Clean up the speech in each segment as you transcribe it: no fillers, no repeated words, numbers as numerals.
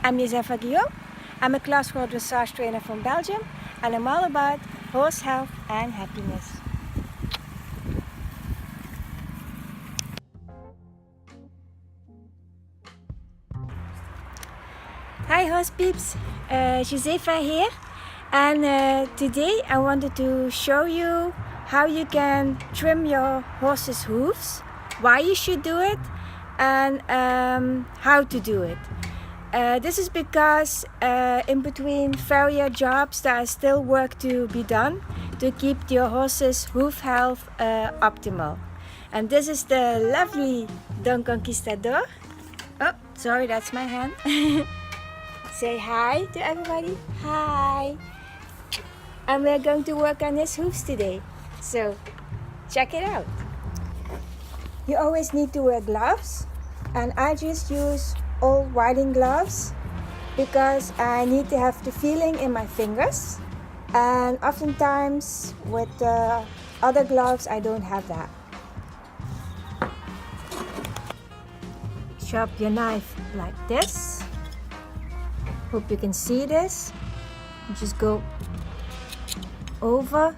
I'm Josepha Guillaume. I'm a classical dressage trainer from Belgium, and I'm all about horse health and happiness. Hi horse peeps, Josepha here, and today I wanted to show you how you can trim your horse's hooves, why you should do it, and how to do it. This is because in between Farrier jobs there is still work to be done to keep your horse's hoof health optimal. And this is the lovely Don Conquistador. Oh, sorry, that's my hand. Say hi to everybody. Hi. And we're going to work on his hooves today. So check it out. You always need to wear gloves, and I just use old riding gloves because I need to have the feeling in my fingers, and oftentimes with other gloves I don't have that. Sharp your knife like this. Hope you can see this. You just go over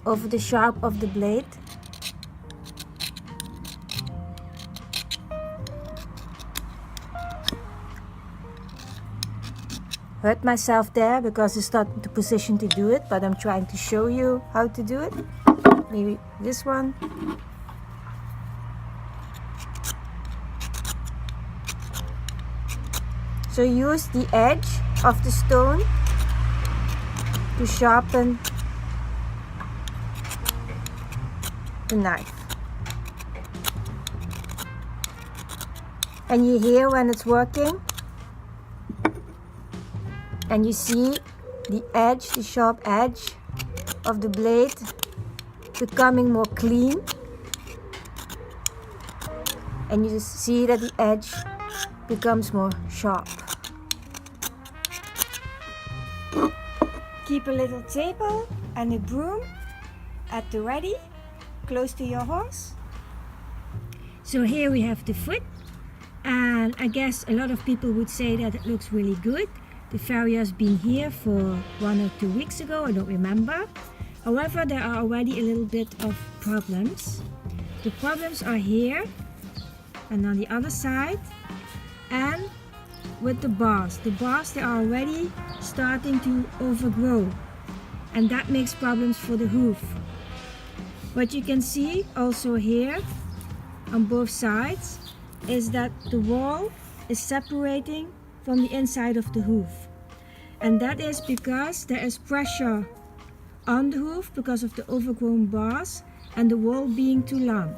the sharp of the blade. Hurt myself there because it's not the position to do it, but I'm trying to show you how to do it. Maybe this one. So use the edge of the stone to sharpen the knife. And you hear when it's working, and you see the edge, the sharp edge of the blade becoming more clean, and you just see that the edge becomes more sharp. Keep a little table and a broom at the ready, close to your horse. So here we have the foot, and I guess a lot of people would say that it looks really good. The Farrier's been here for 1 or 2 weeks ago, I don't remember. However, there are already a little bit of problems. The problems are here and on the other side, and with the bars. The bars, they are already starting to overgrow, and that makes problems for the hoof. What you can see also here on both sides is that the wall is separating from the inside of the hoof, and that is because there is pressure on the hoof because of the overgrown bars and the wall being too long.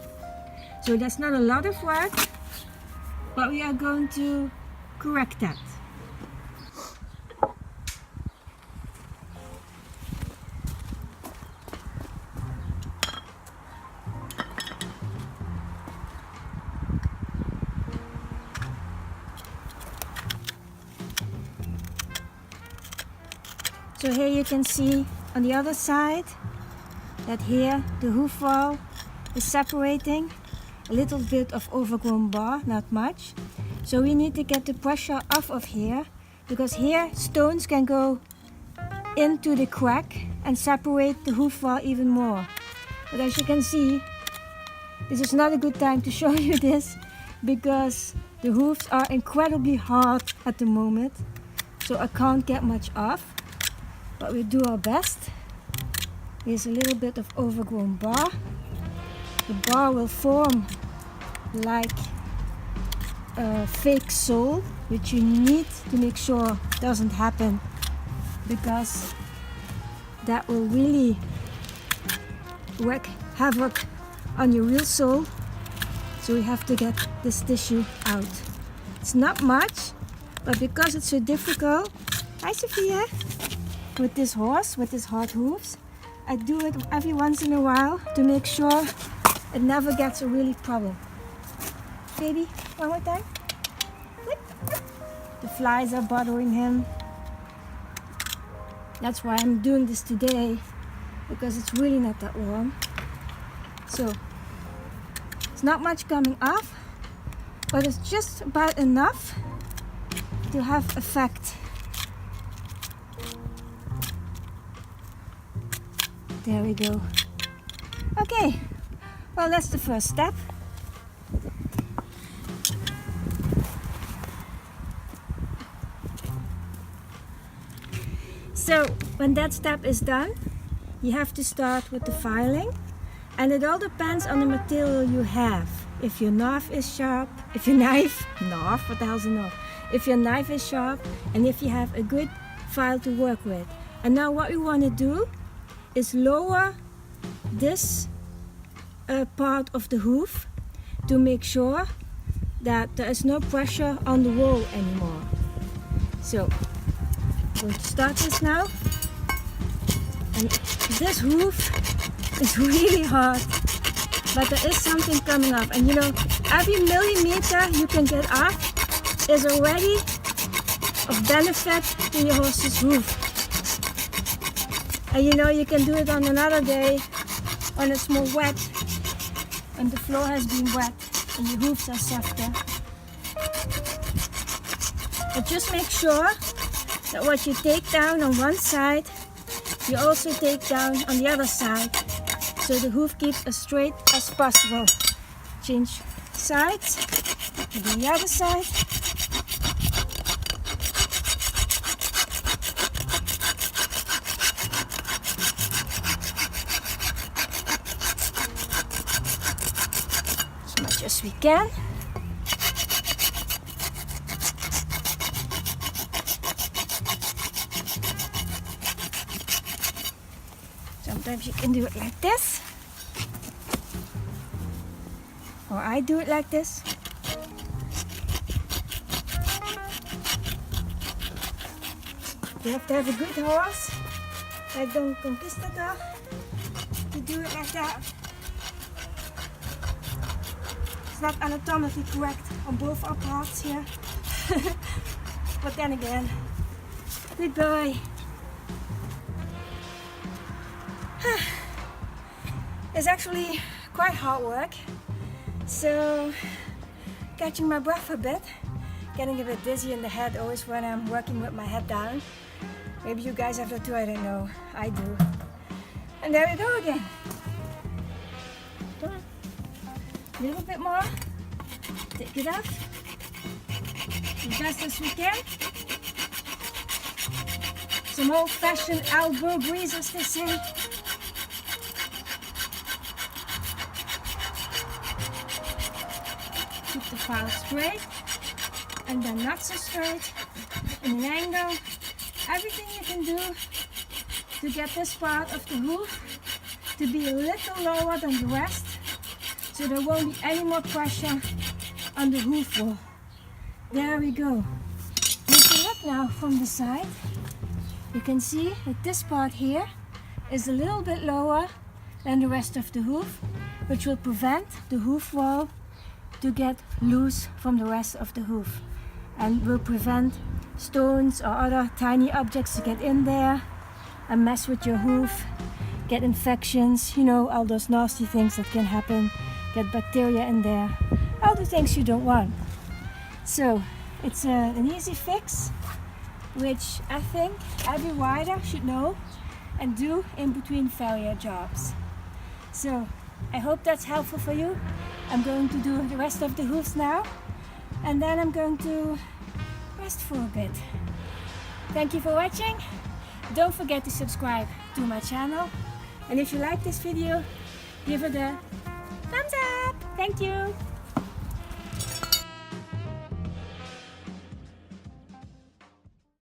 So that's not a lot of work, but we are going to correct that. So here you can see on the other side that here the hoof wall is separating. A little bit of overgrown bar, not much. So we need to get the pressure off of here, because here stones can go into the crack and separate the hoof wall even more. But as you can see, this is not a good time to show you this, because the hoofs are incredibly hard at the moment. So I can't get much off, but we do our best. Here's a little bit of overgrown bar. The bar will form like a fake sole, which you need to make sure doesn't happen, because that will really wreak havoc on your real sole. So we have to get this tissue out. It's not much, but because it's so difficult, hi Sophia, with this horse, with his hard hooves, I do it every once in a while to make sure it never gets a really problem. Baby, one more time. The flies are bothering him. That's why I'm doing this today, because it's really not that warm. So it's not much coming off, but it's just about enough to have effect. There we go. Okay, well, that's the first step. So when that step is done, you have to start with the filing, and it all depends on the material you have. If your knife is sharp, if your knife is sharp, and if you have a good file to work with. And now what we want to do is lower this part of the hoof to make sure that there is no pressure on the wall anymore. So we'll start this now. And this hoof is really hard, but there is something coming off. And you know, every millimeter you can get off is already of benefit to your horse's hoof. And you know, you can do it on another day when it's more wet, when the floor has been wet and your hoofs are softer. But just make sure that what you take down on one side, you also take down on the other side, so the hoof keeps as straight as possible. Change sides, and then the other side. As much as we can. Sometimes you can do it like this, or I do it like this. You have to have a good horse, like Don Conquistador, to do it like that. It's not anatomically correct on both our parts here, but then again, good boy. It's actually quite hard work, so catching my breath a bit, getting a bit dizzy in the head always when I'm working with my head down. Maybe you guys have that too, I don't know. I do. And there we go again. Come on. A little bit more. Take it off. As best as we can. Some old-fashioned elbow grease, as they say. Keep the file straight, and then not so straight, in an angle. Everything you can do to get this part of the hoof to be a little lower than the rest, so there won't be any more pressure on the hoof wall. There we go. If you look now from the side, you can see that this part here is a little bit lower than the rest of the hoof, which will prevent the hoof wall to get loose from the rest of the hoof, and will prevent stones or other tiny objects to get in there and mess with your hoof, get infections, you know, all those nasty things that can happen, get bacteria in there, all the things you don't want. So it's an easy fix, which I think every rider should know and do in between Farrier jobs. So I hope that's helpful for you. I'm going to do the rest of the hoofs now, and then I'm going to rest for a bit. Thank you for watching. Don't forget to subscribe to my channel, and if you like this video, give it a thumbs up. Thank you.